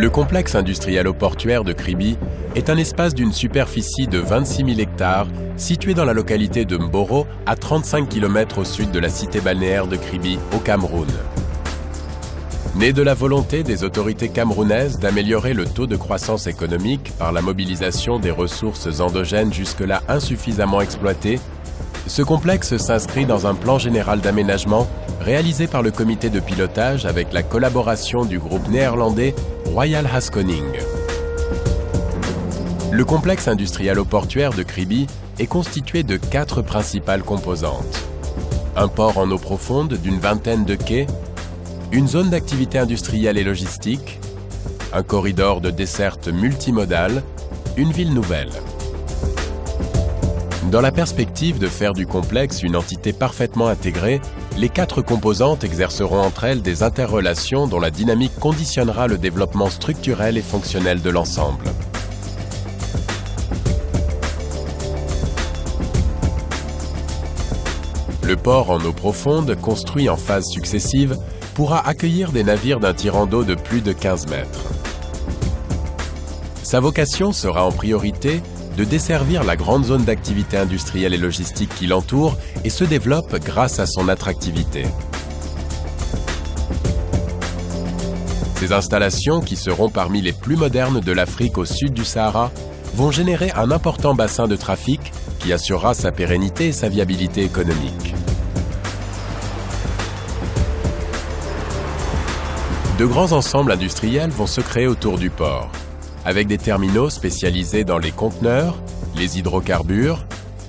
Le complexe industrialo-portuaire de Kribi est un espace d'une superficie de 26 000 hectares situé dans la localité de Mboro, à 35 km au sud de la cité balnéaire de Kribi, au Cameroun. Né de la volonté des autorités camerounaises d'améliorer le taux de croissance économique par la mobilisation des ressources endogènes jusque-là insuffisamment exploitées, ce complexe s'inscrit dans un plan général d'aménagement réalisé par le comité de pilotage avec la collaboration du groupe néerlandais Royal Haskoning. Le complexe industrialo-portuaire de Kribi est constitué de 4 principales composantes. Un port en eau profonde d'une vingtaine de quais, une zone d'activité industrielle et logistique, un corridor de desserte multimodale, une ville nouvelle. Dans la perspective de faire du complexe une entité parfaitement intégrée, les 4 composantes exerceront entre elles des interrelations dont la dynamique conditionnera le développement structurel et fonctionnel de l'ensemble. Le port en eau profonde, construit en phases successives, pourra accueillir des navires d'un tirant d'eau de plus de 15 mètres. Sa vocation sera en priorité de desservir la grande zone d'activité industrielle et logistique qui l'entoure et se développe grâce à son attractivité. Ces installations, qui seront parmi les plus modernes de l'Afrique au sud du Sahara, vont générer un important bassin de trafic qui assurera sa pérennité et sa viabilité économique. De grands ensembles industriels vont se créer autour du port, avec des terminaux spécialisés dans les conteneurs, les hydrocarbures,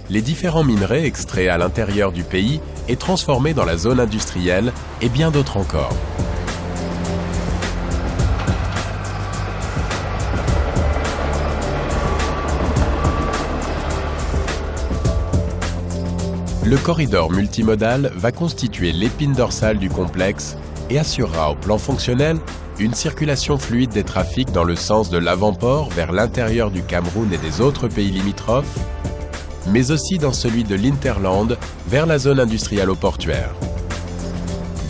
les différents minerais extraits à l'intérieur du pays et transformés dans la zone industrielle et bien d'autres encore. Le corridor multimodal va constituer l'épine dorsale du complexe et assurera au plan fonctionnel une circulation fluide des trafics dans le sens de l'avant-port vers l'intérieur du Cameroun et des autres pays limitrophes, mais aussi dans celui de l'Interland vers la zone industrialo-portuaire.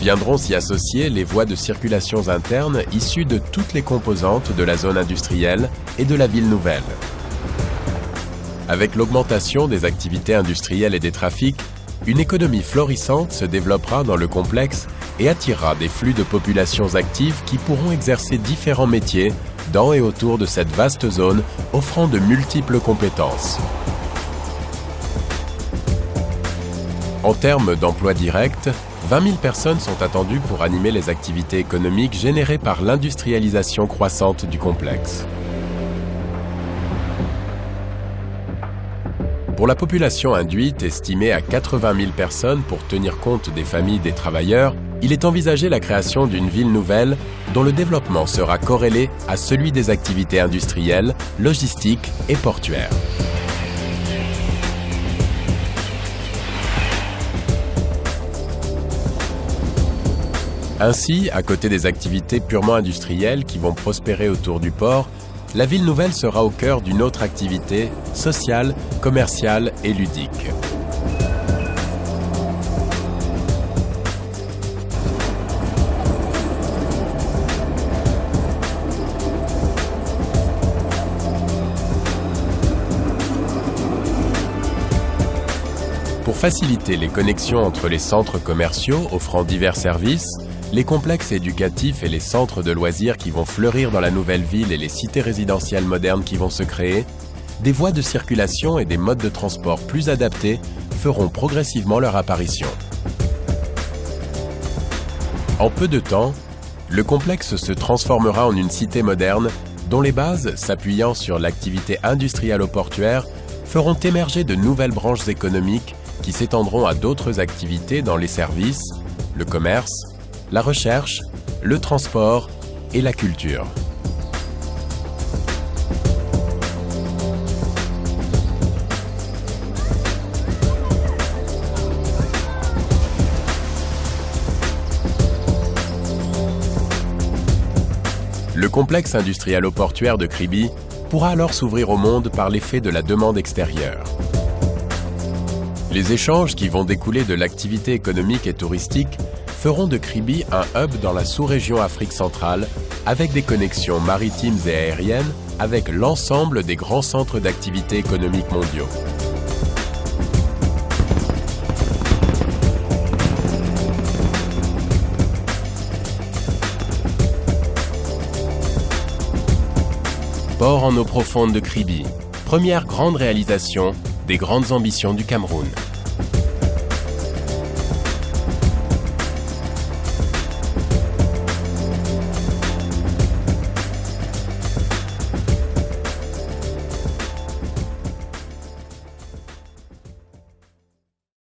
Viendront s'y associer les voies de circulation internes issues de toutes les composantes de la zone industrielle et de la ville nouvelle. Avec l'augmentation des activités industrielles et des trafics, une économie florissante se développera dans le complexe et attirera des flux de populations actives qui pourront exercer différents métiers dans et autour de cette vaste zone, offrant de multiples compétences. En termes d'emplois directs, 20 000 personnes sont attendues pour animer les activités économiques générées par l'industrialisation croissante du complexe. Pour la population induite, estimée à 80 000 personnes pour tenir compte des familles des travailleurs, il est envisagé la création d'une ville nouvelle dont le développement sera corrélé à celui des activités industrielles, logistiques et portuaires. Ainsi, à côté des activités purement industrielles qui vont prospérer autour du port, la ville nouvelle sera au cœur d'une autre activité sociale, commerciale et ludique. Pour faciliter les connexions entre les centres commerciaux offrant divers services, les complexes éducatifs et les centres de loisirs qui vont fleurir dans la nouvelle ville et les cités résidentielles modernes qui vont se créer, des voies de circulation et des modes de transport plus adaptés feront progressivement leur apparition. En peu de temps, le complexe se transformera en une cité moderne dont les bases, s'appuyant sur l'activité industrialo-portuaire, feront émerger de nouvelles branches économiques qui s'étendront à d'autres activités dans les services, le commerce, la recherche, le transport et la culture. Le complexe industrialo-portuaire de Kribi pourra alors s'ouvrir au monde par l'effet de la demande extérieure. Les échanges qui vont découler de l'activité économique et touristique feront de Kribi un hub dans la sous-région Afrique centrale, avec des connexions maritimes et aériennes avec l'ensemble des grands centres d'activité économiques mondiaux. Port en eau profonde de Kribi, première grande réalisation des grandes ambitions du Cameroun.